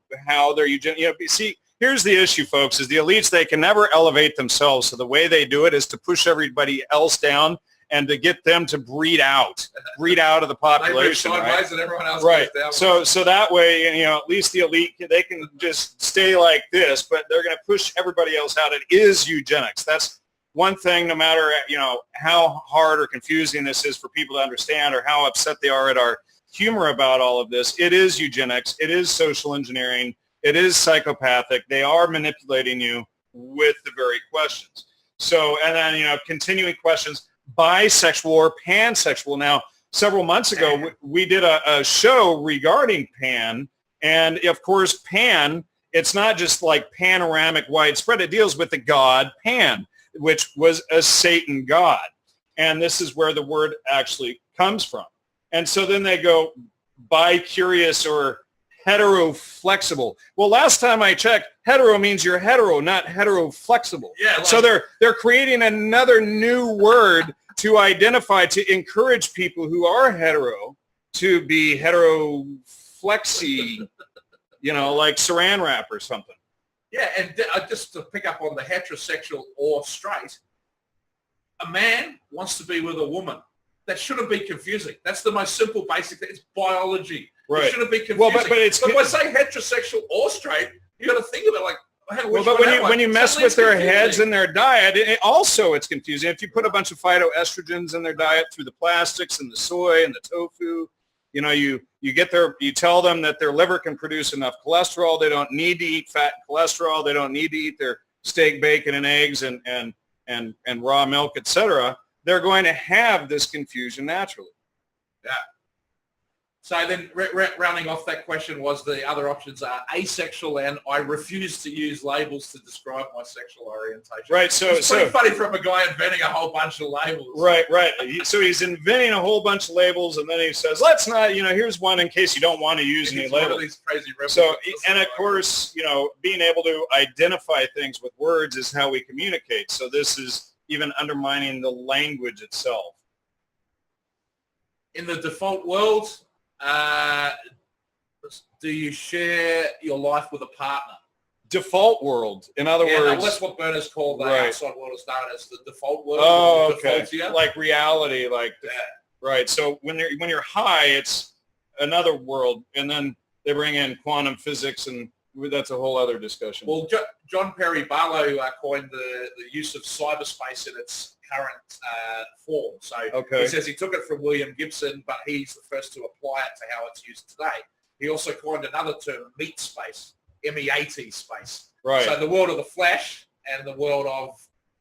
they're eugenic. See, here's the issue, folks, is the elites, they can never elevate themselves. So the way they do it is to push everybody else down and to get them to breed out of the population. Right? And everyone else right. goes down. So that way, at least the elite, they can just stay like this, but they're going to push everybody else out. It is eugenics. That's one thing, no matter, how hard or confusing this is for people to understand or how upset they are at our humor about all of this, it is eugenics. It is social engineering. It is psychopathic. They are manipulating you with the very questions. So, and then, continuing questions, bisexual or pansexual. Now, several months ago, we did a show regarding pan. And, of course, pan, it's not just like panoramic widespread. It deals with the god Pan, which was a Satan god. And this is where the word actually comes from. And so then they go bi-curious or hetero-flexible. Well, last time I checked, hetero means you're hetero, not hetero-flexible. Yeah, so they're creating another new word to identify, to encourage people who are hetero to be hetero-flexy, like saran wrap or something. Yeah, and just to pick up on the heterosexual or straight, a man wants to be with a woman. that shouldn't be confusing. That's the most simple, basic thing. It's biology. Right. It shouldn't be confusing. Well, but it's... But when I say heterosexual or straight, you got to think of it like, well, but when you mess with their heads and their diet, it's confusing. If you put a bunch of phytoestrogens in their diet through the plastics and the soy and the tofu, you tell them that their liver can produce enough cholesterol. They don't need to eat fat and cholesterol. They don't need to eat their steak, bacon, and eggs and raw milk, etc. They're going to have this confusion naturally. Yeah. So then rounding off that question was the other options are asexual, and I refuse to use labels to describe my sexual orientation. Right. So it's pretty funny from a guy inventing a whole bunch of labels. Right. So he's inventing a whole bunch of labels, and then he says, let's not, here's one in case you don't want to use any labels. One of these crazy so, and of course, being able to identify things with words is how we communicate. So this is even undermining the language itself. In the default world, do you share your life with a partner? Default world, in other words. No, that's what burners call the outside world, is known as the default world. Oh, okay. Like reality, right. So when you're high, it's another world, and then they bring in quantum physics, and that's a whole other discussion. Well, John Perry Barlow coined the use of cyberspace in its current form. So he says he took it from William Gibson, but he's the first to apply it to how it's used today. He also coined another term, meat space, MEAT space. Right. So the world of the flesh and the world of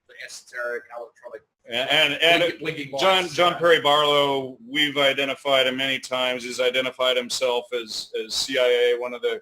the esoteric electronic. And blinking lights. John Perry Barlow, we've identified him many times. He's identified himself as CIA, one of the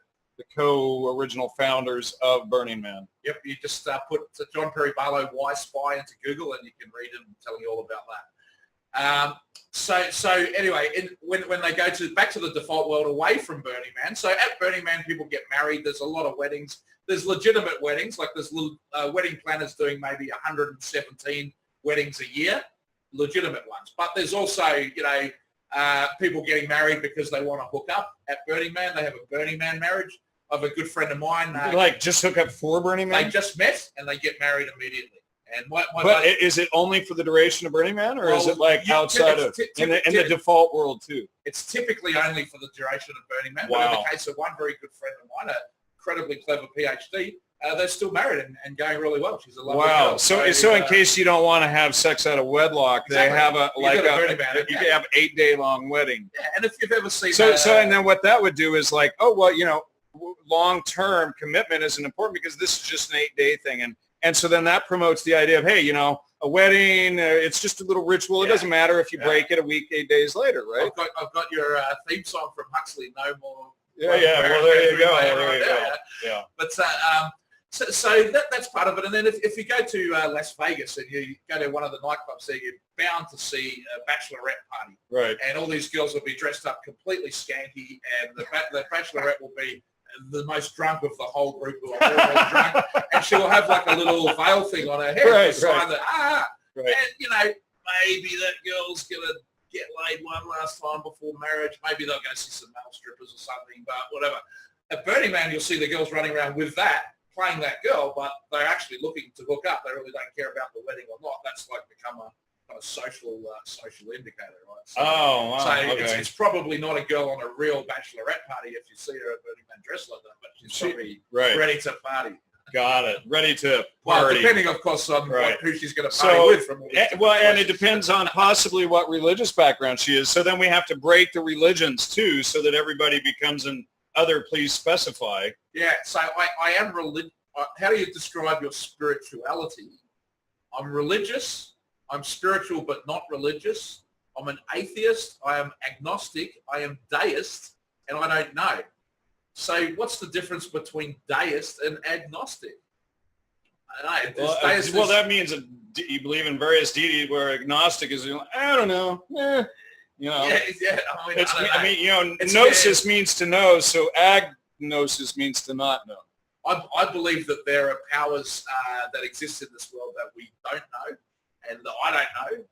co-original founders of Burning Man. Yep, you just put John Perry Barlow Why Spy into Google, and you can read him telling you all about that. So anyway, when they go back to the default world away from Burning Man, so at Burning Man people get married. There's a lot of weddings. There's legitimate weddings, like there's little wedding planners doing maybe 117 weddings a year, legitimate ones. But there's also people getting married because they want to hook up at Burning Man. They have a Burning Man marriage. I have a good friend of mine. Just hook up for Burning Man? They just met and they get married immediately. And is it only for the duration of Burning Man, or is it outside of in the default world too? It's typically only for the duration of Burning Man. Wow. But in the case of one very good friend of mine, an incredibly clever PhD, they're still married and going really well. She's a lovely girl. So in case you don't want to have sex out of wedlock, exactly. They have you can have 8-day long wedding. Yeah, and if you've ever seen and then what that would do is long-term commitment isn't important because this is just an 8-day thing. And so then that promotes the idea of, hey, a wedding, it's just a little ritual. It doesn't matter if you break it a week, 8 days later, right? I've got your theme song from Huxley, No More. Yeah. Well, there you go. Yeah. But so that's part of it. And then if you go to Las Vegas and you go to one of the nightclubs there, you're bound to see a bachelorette party. Right. And all these girls will be dressed up completely skanky, and the bachelorette will be the most drunk of the whole group, who are all drunk, and she will have a little veil thing on her head to sign that and maybe that girl's gonna get laid one last time before marriage. Maybe they'll go see some male strippers or something, but whatever. At Burning Man, you'll see the girls running around with that, playing that girl, but they're actually looking to hook up. They really don't care about the wedding or not. That's become a kind of social indicator, right? So, wow. So it's probably not a girl on a real bachelorette party if you see her at Burning Man dressed like that, but she's probably ready to party. Got it. Ready to party. Well, depending, of course, on who she's going to party with. And it depends on possibly what religious background she is. So then we have to break the religions, too, so that everybody becomes an other. Please specify. Yeah, so I am religious. How do you describe your spirituality? I'm religious. I'm spiritual but not religious. I'm an atheist. I am agnostic. I am deist, and I don't know. So what's the difference between deist and agnostic? I don't know. That means you believe in various deities, where agnostic is, I don't know. Yeah. Gnosis means to know, so agnosis means to not know. I believe that there are powers that exist in this world that we don't know, and that I don't know,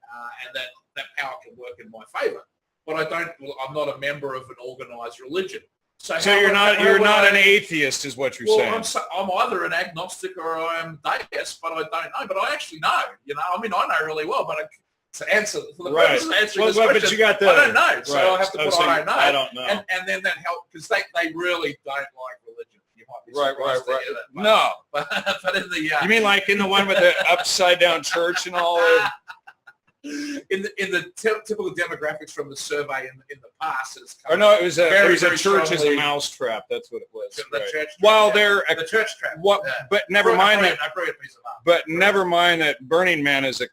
and that power can work in my favour. But I'm not a member of an organised religion. So you're not an atheist, is what you're saying. I'm either an agnostic or I am deist, but I don't know. But I actually know. I know really well. But to answer for the Right. purpose of answering this Well, question. but you got the, I don't know, so right. I'll have to put so I don't know. I don't know. And then that helps because they really don't like religion. You might be Right. surprised to hear that. But, No. but in the You mean like in the one with the upside down church and all? in the typical demographics from the survey in the past, it's Or no, it was a very church as a strongly- mousetrap. That's what it was. the Right. church trap, While yeah. they're the church trap. what? Yeah. But never mind that. I brought a piece of art. But never mind that Burning Man is a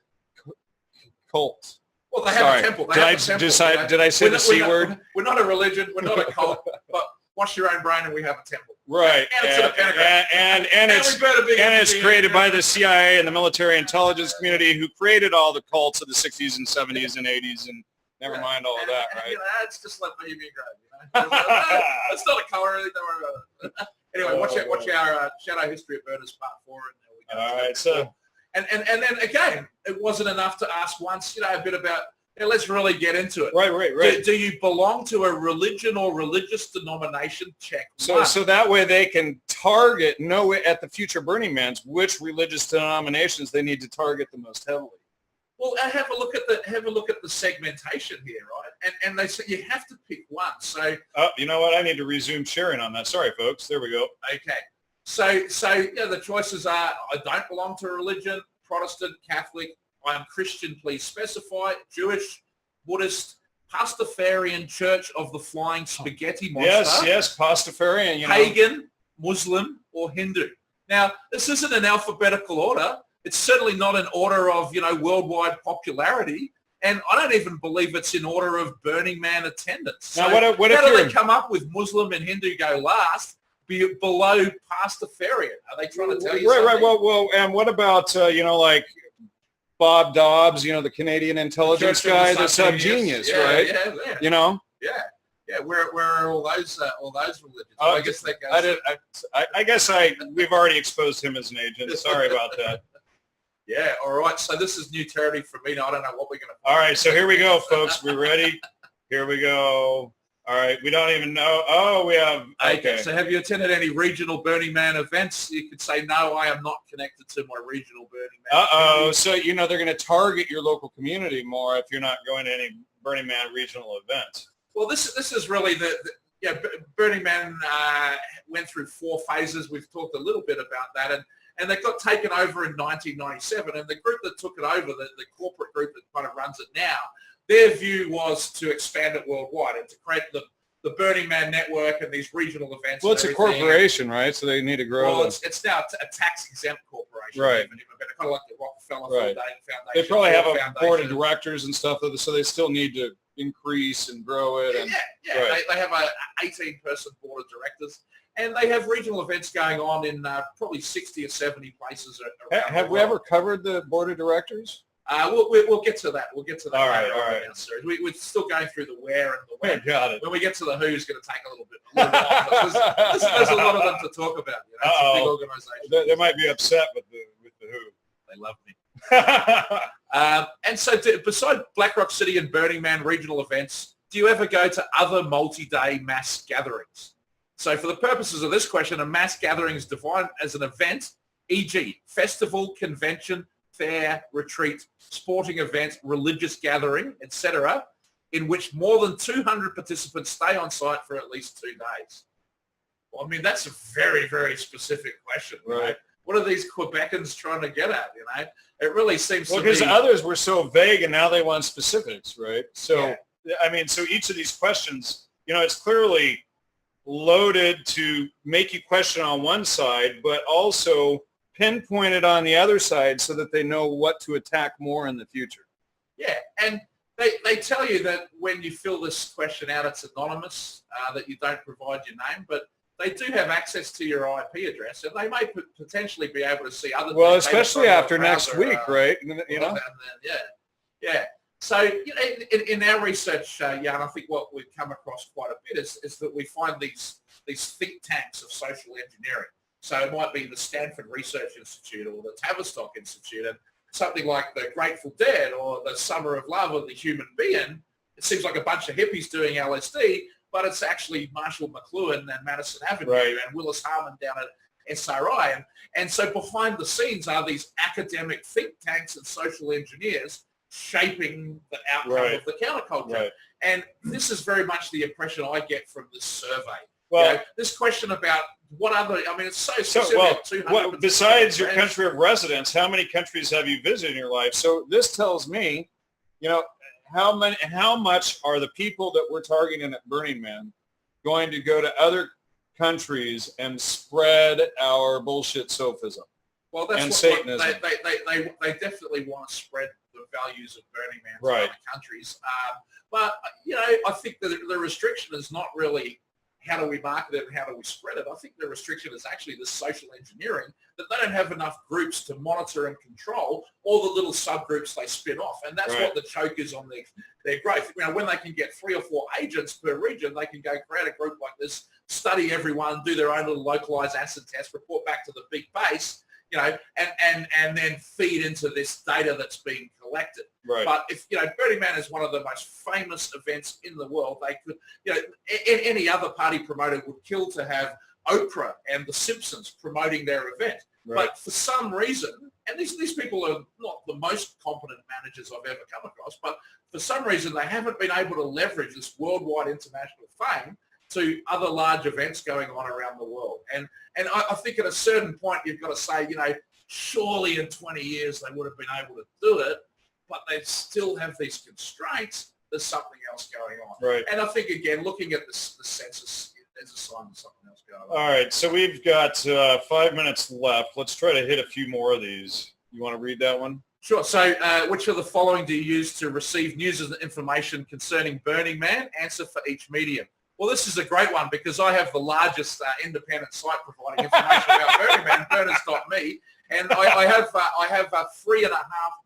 cult. Well, they have Sorry. a temple. They Did have I a temple, decide? you know? Did I say We're the not- C word? We're not a religion. We're not a cult. But wash your own brain, and we have a temple. Right. And it's in a pentagram. And we better be it's created by the CIA and the military intelligence community who created all the cults of the 60s and 70s and 80s and never mind all of that, and, right? You know, it's just like Bohemian Grove. You know? It's not a color or anything. Don't worry about it. Anyway, watch our Shadow History of Burners Part 4. And All right, so and then again, it wasn't enough to ask once, a bit about, let's really get into it. right. Do you belong to a religion or religious denomination? Check one. So that way they can know at the future Burning Mans which religious denominations they need to target the most heavily. Well, have a look at the segmentation here, right? And they say you have to pick one. So You know what? I need to resume sharing on that. Sorry, folks. There we go. okay. So the choices are: I don't belong to a religion, Protestant, Catholic, I'm Christian, please specify, Jewish, Buddhist, Pastafarian, Church of the Flying Spaghetti Monster. Yes, Pastafarian. Pagan, Muslim, or Hindu. Now, this isn't an alphabetical order. It's certainly not an order of, worldwide popularity. And I don't even believe it's in order of Burning Man attendance. Now, So what if how do you're... they come up with Muslim and Hindu go last, below Pastafarian? Are they trying to tell you something? Right. Well, and what about, like Bob Dobbs, the Canadian intelligence guy, the sub-genius, right? Yeah. Where are all those religions? I guess that goes. We've already exposed him as an agent. Sorry about that. Yeah, all right. So this is new territory for me. Now, I don't know what we're going to... All right, so here we go, folks. We're ready. Here we go. All right, we don't even know. Oh, we have... Okay. So have you attended any regional Burning Man events? You could say, no, I am not connected to my regional Burning Man. Uh-oh. So, they're going to target your local community more if you're not going to any Burning Man regional events. Well, this is really Burning Man went through 4 phases. We've talked a little bit about that. And they got taken over in 1997. And the group that took it over, the corporate group that kind of runs it now, their view was to expand it worldwide and to create the Burning Man network and these regional events. Well, it's a corporation, right? So they need to grow. Well, it's now a tax-exempt corporation. Right. Even, kind of like the Rockefeller Foundation. They probably have a board of directors and stuff, so they still need to increase and grow it. And Right. They have a 18-person board of directors. And they have regional events going on in probably 60 or 70 places around Have we ever covered the board of directors? We'll get to that. We'll get to that. All right. We're still going through the where and the when. Got it. When we get to the who, it's going to take a little bit longer. There's a lot of them to talk about. It's a big organisation. They might be upset with the who. They love me. And so beside Black Rock City and Burning Man regional events, do you ever go to other multi-day mass gatherings? So for the purposes of this question, a mass gathering is defined as an event, e.g. festival, convention, fair, retreat, sporting event, religious gathering, etc., in which more than 200 participants stay on site for at least 2 days. Well, I mean, that's a very, very specific question, right? What are these Quebecans trying to get at, It really seems to be... because others were so vague and now they want specifics, right? So, so each of these questions, it's clearly loaded to make you question on one side, but also pinpointed on the other side so that they know what to attack more in the future. Yeah, and they tell you that when you fill this question out, it's anonymous, that you don't provide your name, but they do have access to your IP address, and they may potentially be able to see other... Well, especially after next week, right? Yeah. So in our research, Jan, I think what we've come across quite a bit is that we find these think tanks of social engineering. So it might be the Stanford Research Institute or the Tavistock Institute, and something like the Grateful Dead or the Summer of Love or the Human Being. It seems like a bunch of hippies doing LSD, but it's actually Marshall McLuhan and Madison Avenue and Willis Harmon down at SRI. And so behind the scenes are these academic think tanks and social engineers shaping the outcome Right. of the counterculture. Right. And this is very much the impression I get from this survey. Well, This question about what other, I mean, it's so So, specific. well, besides your country of residence, how many countries have you visited in your life? So this tells me, how much are the people that we're targeting at Burning Man going to go to other countries and spread our bullshit sophism? Well, that's and what Satanism. they definitely want to spread the values of Burning Man to Right. other countries. But I think that the restriction is not really how do we market it and how do we spread it. I think the restriction is actually the social engineering, that they don't have enough groups to monitor and control all the little subgroups they spin off. And that's Right. what the choke is on their growth. When they can get 3 or 4 agents per region, they can go create a group like this, study everyone, do their own little localized acid test, report back to the big base, and then feed into this data that's being collected. Right. But if, Burning Man is one of the most famous events in the world, they could, any other party promoter would kill to have Oprah and The Simpsons promoting their event. Right. But for some reason, and these people are not the most competent managers I've ever come across, but for some reason they haven't been able to leverage this worldwide international fame to other large events going on around the world. And I think at a certain point you've got to say, surely in 20 years they would have been able to do it, but they still have these constraints. There's something else going on. Right. And I think, again, looking at the census, there's a sign of something else going on. All right. So we've got 5 minutes left. Let's try to hit a few more of these. You want to read that one? Sure. So which of the following do you use to receive news and information concerning Burning Man? Answer for each medium. Well, this is a great one because I have the largest independent site providing information about Burning Man, burners.me, and I have 3.5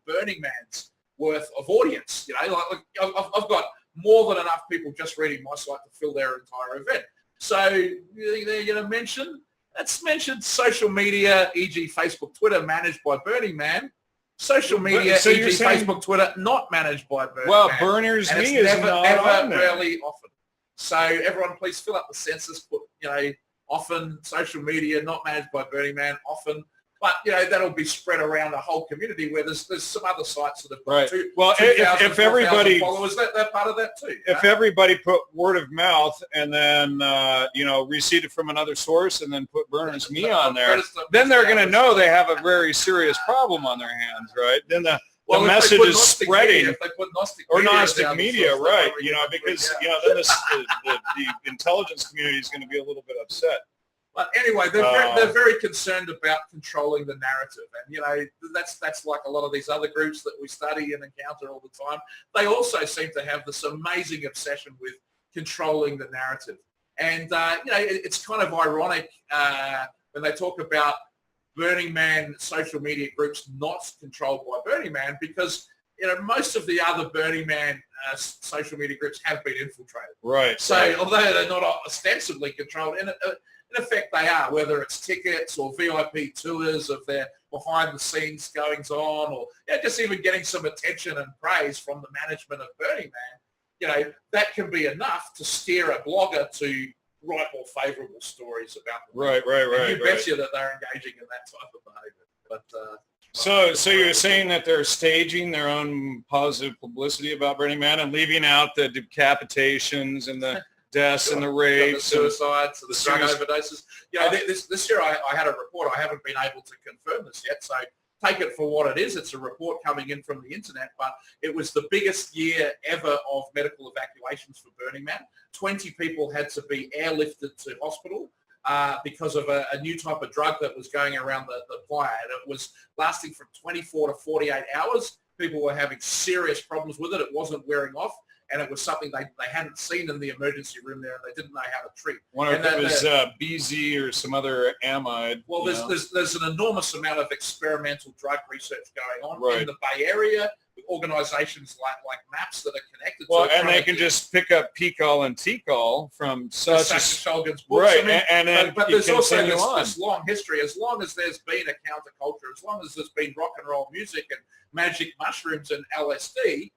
Burning Mans worth of audience. I've got more than enough people just reading my site to fill their entire event. So you're going to mention? Let's mention social media, e.g. Facebook, Twitter, managed by Burning Man. Social media, So you're e.g. saying- Facebook, Twitter, not managed by Burning Well, Man. Burners And Me it's is never, not ever, on there. rarely, often. So everyone, please fill up the census. Put often, social media not managed by Burning Man, often. But that'll be spread around a whole community where there's some other sites that have got Right. 2,000, Well, if 4,000 everybody followers, they're part of that too. if everybody put word of mouth and then received it from another source and then put Burners Me on there, then they're going to know they have a very serious problem on their hands, right? Then the message is spreading. If they put Or as the Gnostic other media, source, they're right? probably gonna Because freak out. then the intelligence community is going to be a little bit upset. But anyway, they're very concerned about controlling the narrative, and that's like a lot of these other groups that we study and encounter all the time. They also seem to have this amazing obsession with controlling the narrative, and it's kind of ironic when they talk about Burning Man social media groups not controlled by Burning Man, because most of the other Burning Man social media groups have been infiltrated. Right. So right. although they're not ostensibly controlled, in effect they are, whether it's tickets or VIP tours of their behind-the-scenes goings-on, or just even getting some attention and praise from the management of Burning Man, that can be enough to steer a blogger to write more favourable stories about them. Right. You betcha that they're engaging in that type of behaviour. But So you're saying that they're staging their own positive publicity about Burning Man and leaving out the decapitations and the deaths and the rapes, the suicides, and the drug suicide. overdoses. This year I had a report. I haven't been able to confirm this yet, so take it for what it is. It's a report coming in from the internet, but it was the biggest year ever of medical evacuations for Burning Man. 20 people had to be airlifted to hospital because of a new type of drug that was going around the playa. And it was lasting from 24 to 48 hours. People were having serious problems with it. It wasn't wearing off. And it was something they hadn't seen in the emergency room there, and they didn't know how to treat. Wonder if it was BZ or some other amide. Well, there's an enormous amount of experimental drug research going on Right. in the Bay Area with organisations like MAPS that are connected Well, to it. and they can just pick up P-call and T-call from such Sacha a... Shulgin's books. Right, I mean, and then but you there's also continue on. this long history. As long as there's been a counterculture, as long as there's been rock and roll music and magic mushrooms and LSD,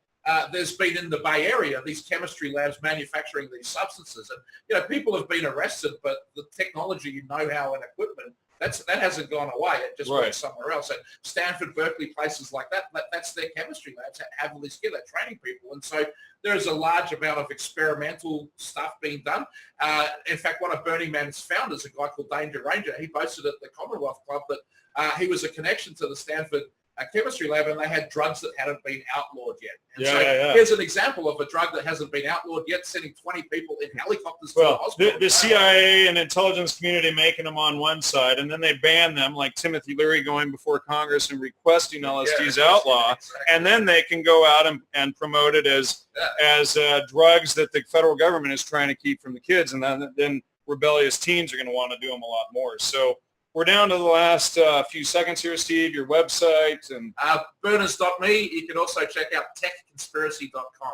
there's been in the Bay Area these chemistry labs manufacturing these substances, and people have been arrested, but the technology, know-how, and equipment That hasn't gone away. It just Right. went somewhere else. And Stanford, Berkeley, places like that's their chemistry labs, heavily skilled at training people. And so there is a large amount of experimental stuff being done. In fact, one of Burning Man's founders, a guy called Danger Ranger, he boasted at the Commonwealth Club that he was a connection to the Stanford chemistry lab, and they had drugs that hadn't been outlawed yet. And here's an example of a drug that hasn't been outlawed yet, sending 20 people in helicopters to the hospital. The CIA and intelligence community making them on one side, and then they ban them, like Timothy Leary going before Congress and requesting LSD's outlaw, and then they can go out and promote it as drugs that the federal government is trying to keep from the kids, and then rebellious teens are going to want to do them a lot more. So we're down to the last few seconds here, Steve, your website. And burners.me. You can also check out techconspiracy.com.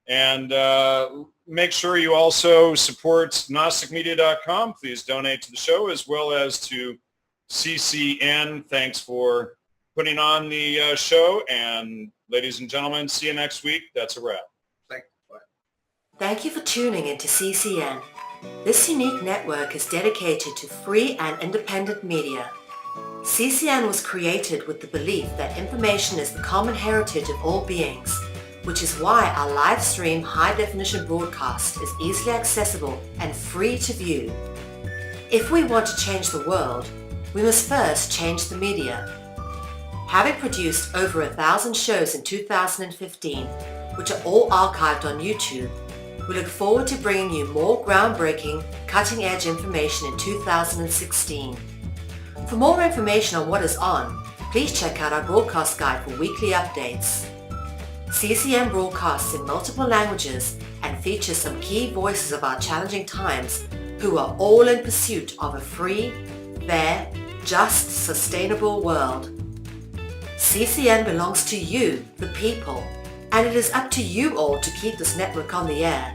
And make sure you also support gnosticmedia.com. Please donate to the show as well as to CCN. Thanks for putting on the show. And ladies and gentlemen, see you next week. That's a wrap. Thanks. Bye. Thank you for tuning into CCN. This unique network is dedicated to free and independent media. CCN was created with the belief that information is the common heritage of all beings, which is why our live stream high-definition broadcast is easily accessible and free to view. If we want to change the world, we must first change the media. Having produced over 1,000 shows in 2015, which are all archived on YouTube, we look forward to bringing you more groundbreaking, cutting-edge information in 2016. For more information on what is on, please check out our broadcast guide for weekly updates. CCN broadcasts in multiple languages and features some key voices of our challenging times who are all in pursuit of a free, fair, just, sustainable world. CCN belongs to you, the people, and it is up to you all to keep this network on the air.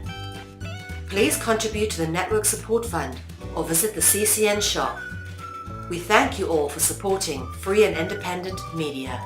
Please contribute to the Network Support Fund or visit the CCN shop. We thank you all for supporting free and independent media.